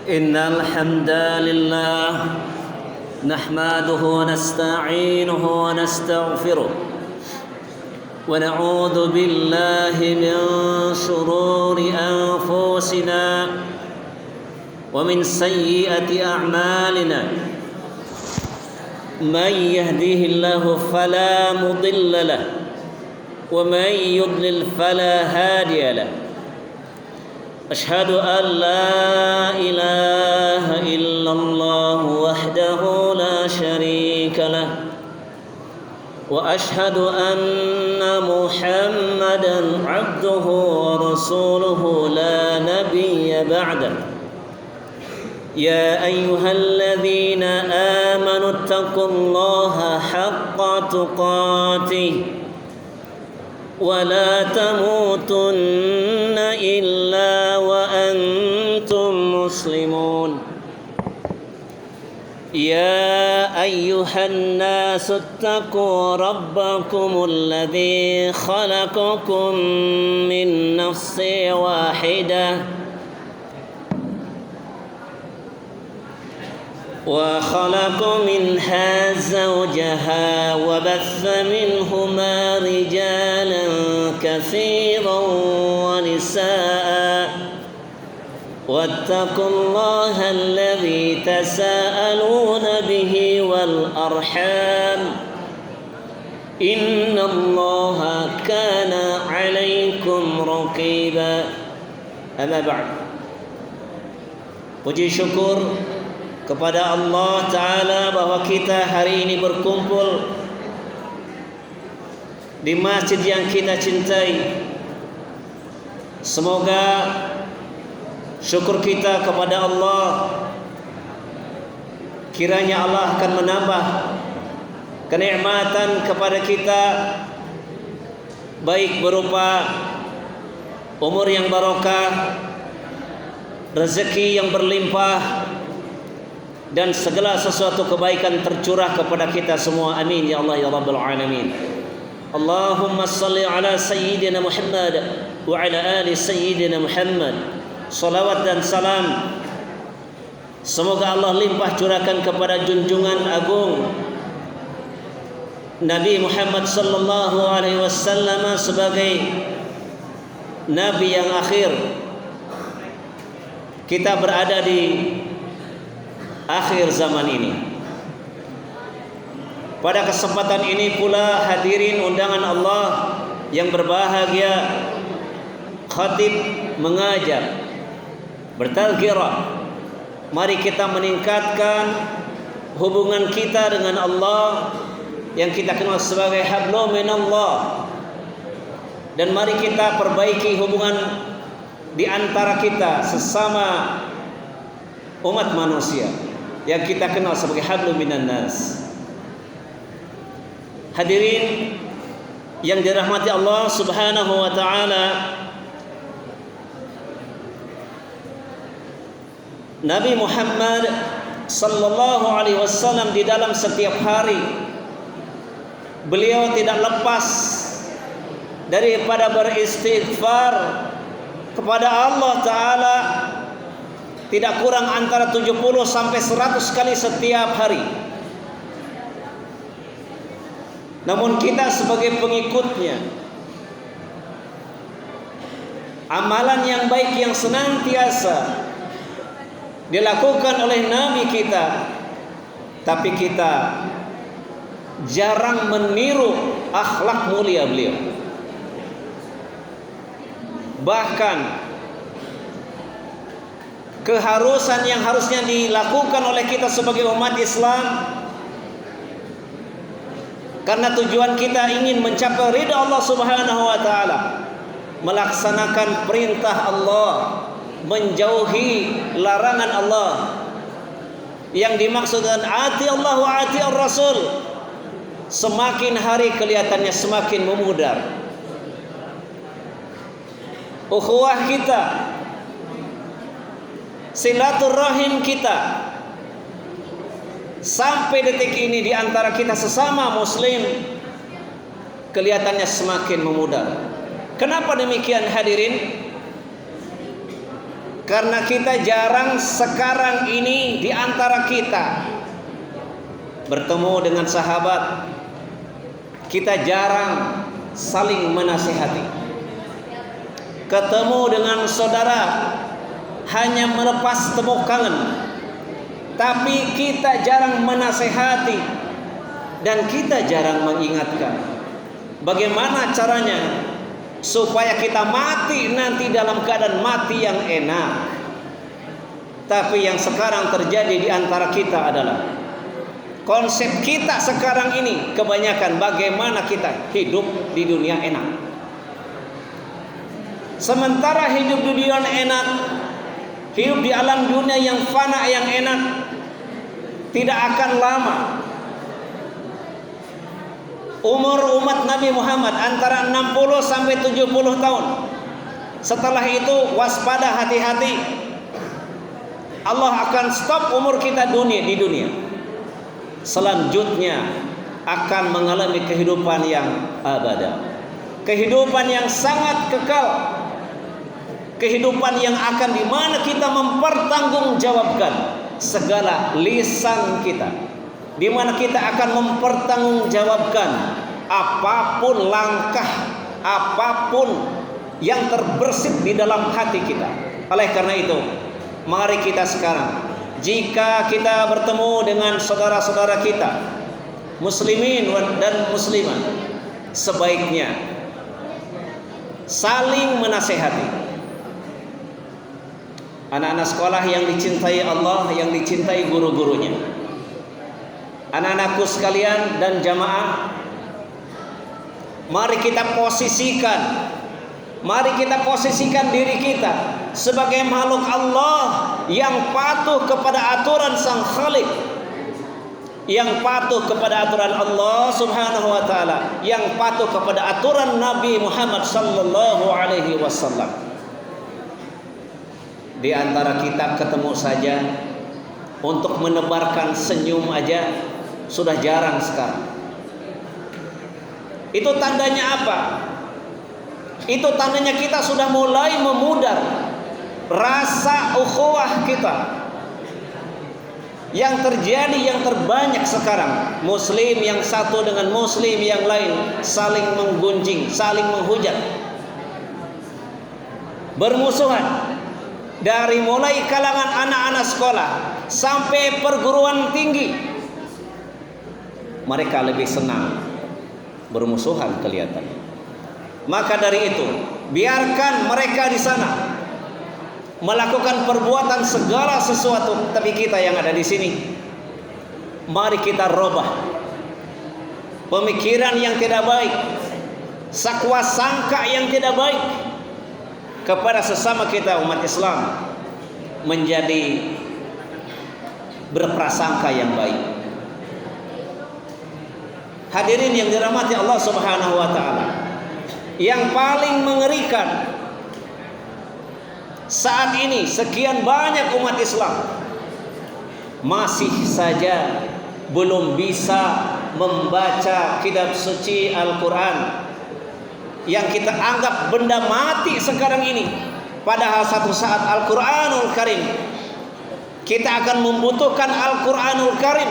إن الحمد لله نحمده ونستعينه ونستغفره ونعوذ بالله من شرور أنفسنا ومن سيئة أعمالنا من يهديه الله فلا مضل له ومن يضلل فلا هادي له أشهد أن لا إله إلا الله وحده لا شريك له وأشهد أن محمدا عبده ورسوله لا نبي بعده يا أيها الذين آمنوا اتقوا الله حق تقاته ولا تموتن إلا وأنتم مسلمون يا أيها الناس اتقوا ربكم الذي خلقكم من نفس واحدة وخلق منها زوجها وبث منهما رجالا كثيرا ونساء واتقوا الله الذي تساءلون به والأرحام إن الله كان عليكم رقيبا أما بعد puji syukur kepada Allah Ta'ala bahwa kita hari ini berkumpul di masjid yang kita cintai. Semoga syukur kita kepada Allah, kiranya Allah akan menambah kenikmatan kepada kita, baik berupa umur yang barokah, rezeki yang berlimpah, dan segala sesuatu kebaikan tercurah kepada kita semua. Amin ya Allah ya Rabbal Alamin. Allahumma salli ala Sayyidina Muhammad wa ala ali Sayyidina Muhammad. Salawat dan salam semoga Allah limpah curahkan kepada junjungan agung Nabi Muhammad sallallahu alaihi wasallam sebagai nabi yang akhir. Kita berada di akhir zaman ini. Pada kesempatan ini pula hadirin undangan Allah yang berbahagia, khatib mengajar, bertazkirah. Mari kita meningkatkan hubungan kita dengan Allah yang kita kenal sebagai hablum minallah, dan mari kita perbaiki hubungan di antara kita sesama umat manusia yang kita kenal sebagai hablum minan nas. Hadirin yang dirahmati Allah Subhanahu wa taala, Nabi Muhammad sallallahu alaihi wasallam di dalam setiap hari beliau tidak lepas daripada beristighfar kepada Allah Ta'ala, tidak kurang antara 70 sampai 100 kali setiap hari. Namun kita sebagai pengikutnya, amalan yang baik yang senantiasa dilakukan oleh Nabi kita, tapi kita jarang meniru akhlak mulia beliau. Bahkan keharusan yang harusnya dilakukan oleh kita sebagai umat Islam, karena tujuan kita ingin mencapai ridha Allah Subhanahu wa taala, melaksanakan perintah Allah, menjauhi larangan Allah. Yang dimaksud dengan ati Allah wa ati ar-Rasul, semakin hari kelihatannya semakin memudar. Ukhuwah kita, silaturahim kita, sampai detik ini di antara kita sesama muslim kelihatannya semakin memudar. Kenapa demikian hadirin? Karena kita jarang sekarang ini di antara kita bertemu dengan sahabat, kita jarang saling menasihati. Ketemu dengan saudara hanya melepas tepuk tangan, tapi kita jarang menasihati dan kita jarang mengingatkan. Bagaimana caranya supaya kita mati nanti dalam keadaan mati yang enak? Tapi yang sekarang terjadi di antara kita adalah konsep kita sekarang ini kebanyakan bagaimana kita hidup di dunia enak. Sementara hidup di dunia enak, hidup di alam dunia yang fana yang enak, tidak akan lama. Umur umat Nabi Muhammad antara 60 sampai 70 tahun. Setelah itu waspada, hati-hati. Allah akan stop umur kita di dunia. Selanjutnya akan mengalami kehidupan yang abadi. Kehidupan yang sangat kekal. Kehidupan yang akan di mana kita mempertanggungjawabkan segala lisan kita. Di mana kita akan mempertanggungjawabkan apapun langkah, apapun yang terbersit di dalam hati kita. Oleh karena itu, mari kita sekarang, jika kita bertemu dengan saudara-saudara kita, muslimin dan muslimat, sebaiknya saling menasehati. Anak-anak sekolah yang dicintai Allah, yang dicintai guru-gurunya, anak-anakku sekalian dan jamaah, mari kita posisikan diri kita sebagai makhluk Allah yang patuh kepada aturan Sang Khalik, yang patuh kepada aturan Allah Subhanahu wa taala, yang patuh kepada aturan Nabi Muhammad sallallahu alaihi wasallam. Di antara kita ketemu saja untuk menebarkan senyum aja sudah jarang sekarang. Itu tandanya apa? Itu tandanya kita sudah mulai memudar rasa ukhuwah kita. Yang terjadi yang terbanyak sekarang, muslim yang satu dengan muslim yang lain saling menggunjing, saling menghujat, bermusuhan. Dari mulai kalangan anak-anak sekolah sampai perguruan tinggi, mereka lebih senang bermusuhan kelihatan. Maka dari itu, biarkan mereka di sana melakukan perbuatan segala sesuatu, tapi kita yang ada di sini, mari kita robah pemikiran yang tidak baik, sakwa sangka yang tidak baik kepada sesama kita umat Islam, menjadi berprasangka yang baik. Hadirin yang dirahmati Allah Subhanahu wa taala, yang paling mengerikan saat ini sekian banyak umat Islam masih saja belum bisa membaca kitab suci Al-Quran yang kita anggap benda mati sekarang ini. Padahal satu saat Al-Quranul Karim, kita akan membutuhkan Al-Quranul Karim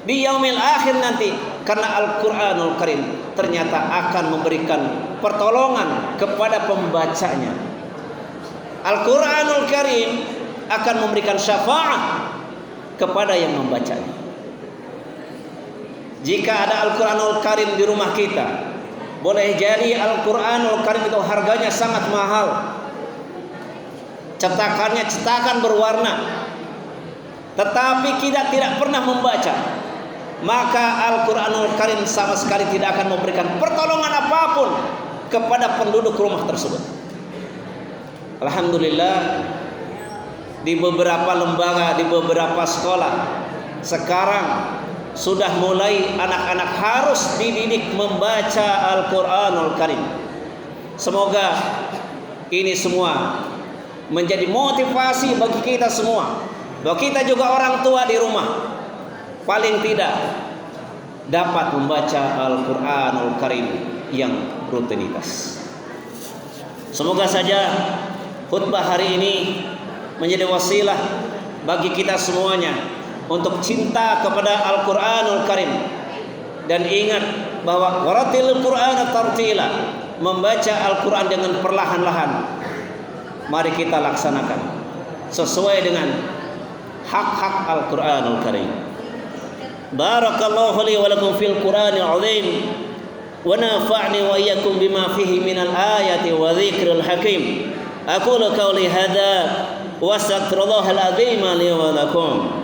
di yaumil akhir nanti, karena Al-Quranul Karim ternyata akan memberikan pertolongan kepada pembacanya. Al-Quranul Karim akan memberikan syafaat kepada yang membacanya. Jika ada Al-Quranul Karim di rumah kita, boleh jadi Al-Quranul Karim itu harganya sangat mahal, cetakannya cetakan berwarna, tetapi kita tidak pernah membaca, maka Al-Quranul Karim sama sekali tidak akan memberikan pertolongan apapun kepada penduduk rumah tersebut. Alhamdulillah, di beberapa lembaga, di beberapa sekolah sekarang sudah mulai anak-anak harus dididik membaca Al-Quranul Karim. Semoga ini semua menjadi motivasi bagi kita semua, bahwa kita juga orang tua di rumah paling tidak dapat membaca Al-Quranul Karim yang rutinitas. Semoga saja khutbah hari ini menjadi wasilah bagi kita semuanya untuk cinta kepada Al-Qur'anul Karim. Dan ingat bahwa waratilil Qur'ana tartila, membaca Al-Qur'an dengan perlahan-lahan. Mari kita laksanakan sesuai dengan hak-hak Al-Qur'anul Karim. Barakallahu li wa lakum fil Qur'anil 'azim wa nafa'ni wa iyyakum bima fihi minal ayati wa dzikril hakim. Aqulu qawli hadza wa astaghfirullahal 'azim li wa lakum.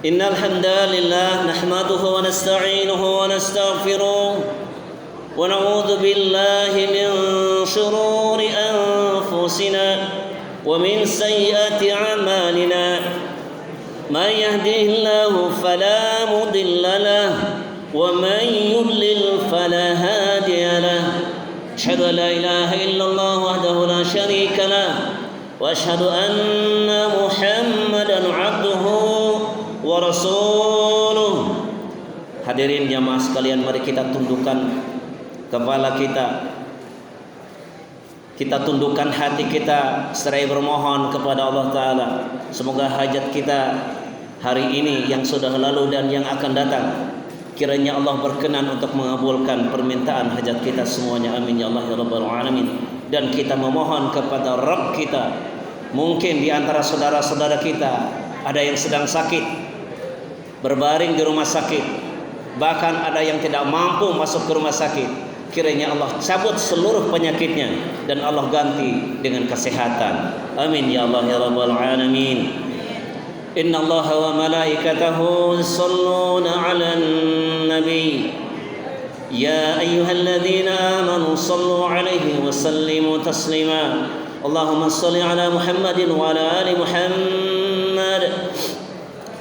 Innal hamdalillah nahmaduhu wa nasta'inuhu wa nastaghfiruh wa na'udzu billahi min shururi anfusina wa min sayyiati a'malina. Man yahdihillahu fala mudilla lahu wa man yudlil fala hadiya lahu. Asyhadu an la ilaha illallah wahdahu la syarika lahu wa asyhadu anna Muhammadan 'abduhu wa rasuluh. Hadirin jamaah sekalian, mari kita tundukkan kepala kita, kita tundukkan hati kita seraya bermohon kepada Allah Ta'ala. Semoga hajat kita hari ini yang sudah lalu dan yang akan datang, kiranya Allah berkenan untuk mengabulkan permintaan hajat kita semuanya. Amin ya Allah ya Rabbal Alamin. Dan kita memohon kepada Rabb kita, mungkin di antara saudara-saudara kita ada yang sedang sakit, berbaring di rumah sakit, bahkan ada yang tidak mampu masuk ke rumah sakit. Kiranya Allah cabut seluruh penyakitnya dan Allah ganti dengan kesehatan. Amin ya Allah ya Rabbal Alamin. Inna Allah wa malaikatahu yusalluna 'alan nabi ya ayyuhalladzina amanu sallu 'alaihi wa sallimu taslima. Allahumma shalli 'ala Muhammadin wa 'ala ali Muhammad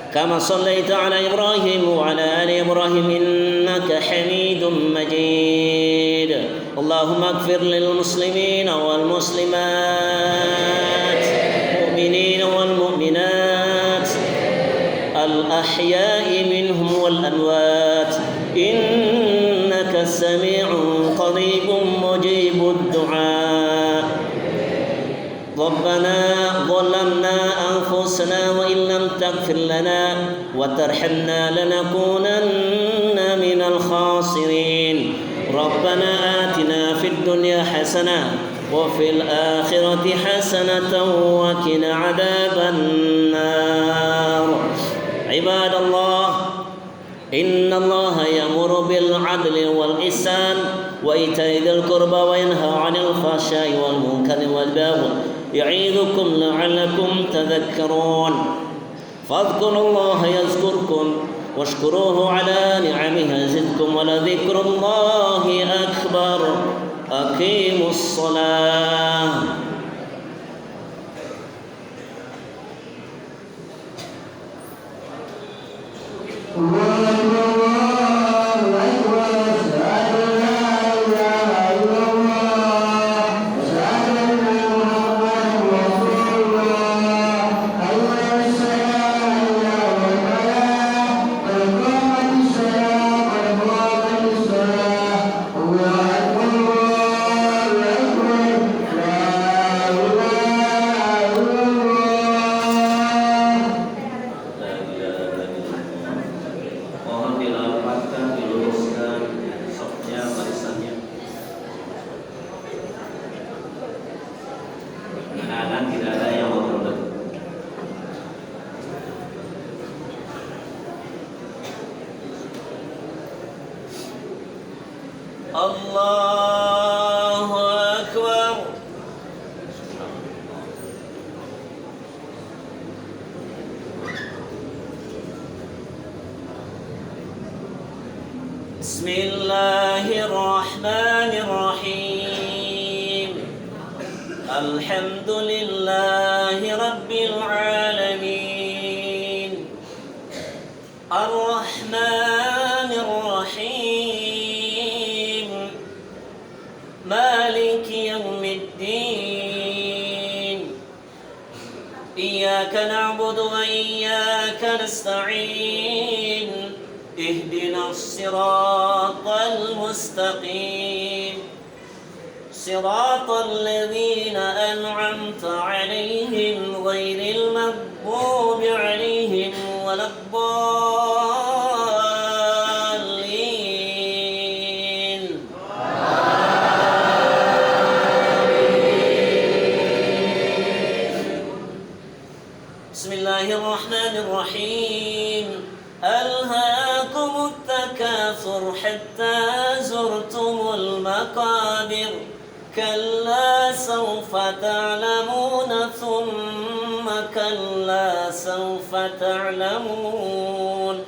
كما صليت على إبراهيم وعلى آل إبراهيم إنك حميد مجيد. اللهم اغفر للمسلمين والمسلمات المؤمنين والمؤمنات الأحياء منهم والأموات إنك سميع قريب مجيب الدعاء. ربنا ظلمنا أنفسنا وإن لم تغفر لنا وترحمنا لنكونن من الخاسرين. ربنا آتنا في الدنيا حسنة وفي الآخرة حسنة وقنا عذاب النار. عباد الله، إن الله يأمر بالعدل والإحسان وإيتاء ذي القربى وينهى عن الفحشاء والمنكر والبغي يعظكم لعلكم تذكرون. فاذكروا الله يذكركم واشكروه على نعمه يزدكم ولذكر الله أكبر. أقيموا الصلاة. الله أكبر. بسم الله الرحمن الرحيم. الحمد لله رب العالمين الرحمن الرحيم مالك يوم الدين إياك نعبد وإياك نستعين اهدنا الصراط المستقيم صراط الذين أنعمت عليهم غير المغضوب عليهم ولا الضالين. بسم الله الرحمن الرحيم. ألهاكم التكاثر حتى زرتم المقابر كلا سوف تعلمون ثم كلا سوف تعلمون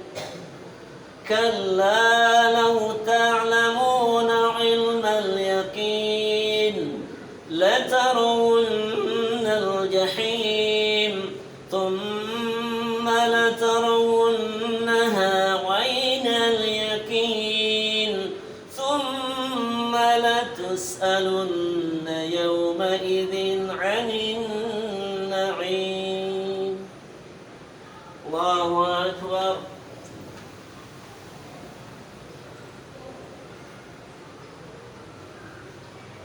كلا لو تعلمون علم اليقين لترون الجحيم ثم لترونها عين اليقين ثم لتسألن يومئذ عن النعيم. الله أكبر.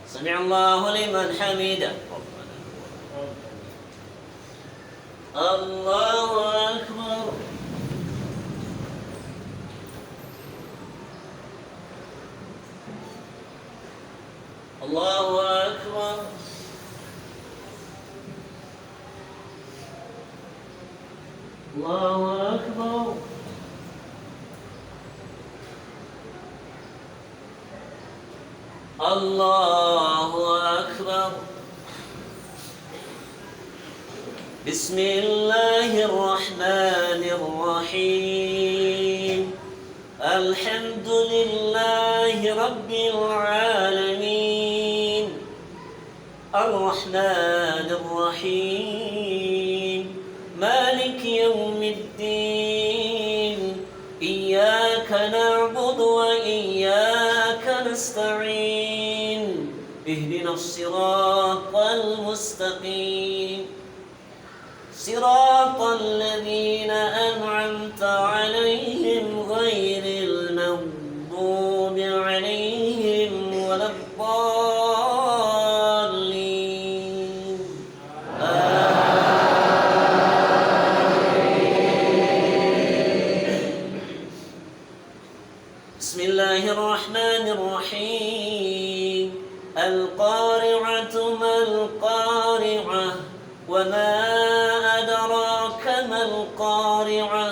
سمع الله لمن حمده. الله أكبر. الله أكبر. الله أكبر. الله أكبر. بسم الله الرحمن الرحيم. الحمد لله رب العالمين الرحمن الرحيم مالك يوم الدين إياك نعبد وإياك نستعين اهدنا الصراط المستقيم صراط الذين أنعمت عليهم غير المغضوب عليهم ولا الضالين. بسم الله الرحمن الرحيم. القارعة ما القارعة وما أدراك ما القارعة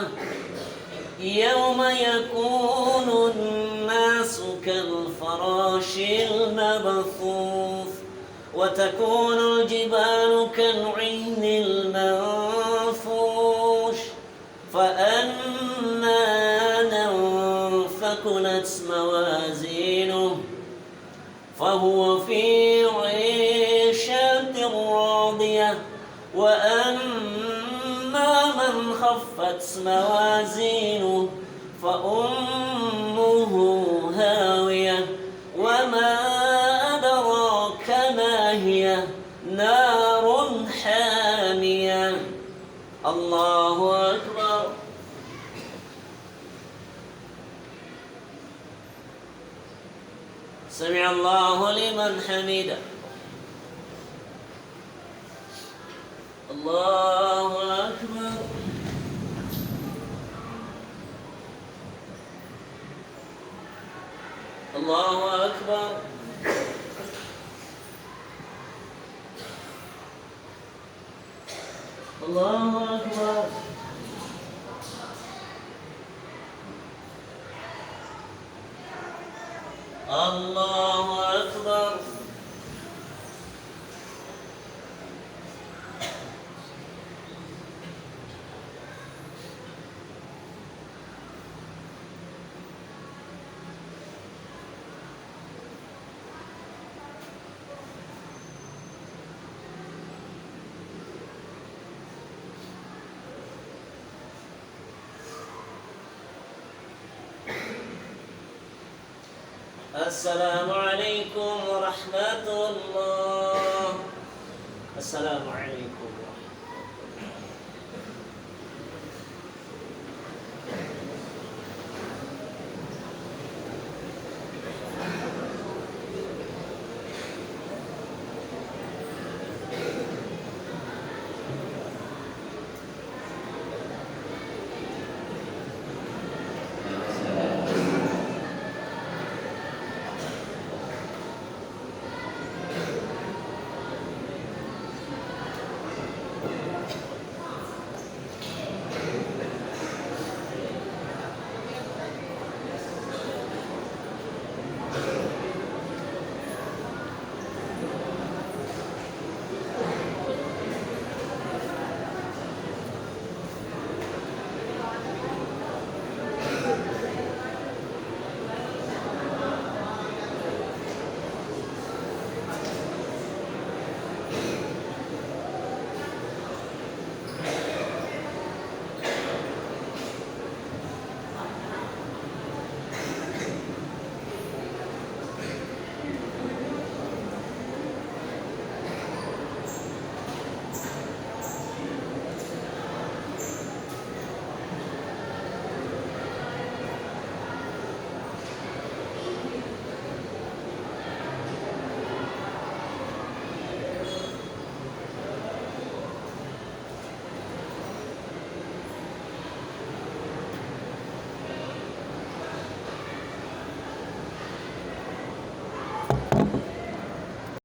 يوم يكون الناس كالفراش المبثوث وتكون الجبال كالعهن المنفوش فأما من ثقلت موازينه فهو في عيشة راضية وأما من خفت موازينه فأمه هاوية وما أدراك ما هي نار حامية. الله أكبر. سمع الله لمن حمده. الله أكبر. الله أكبر. الله أكبر. الله أكبر. السلام عليكم ورحمة الله. السلام عليكم.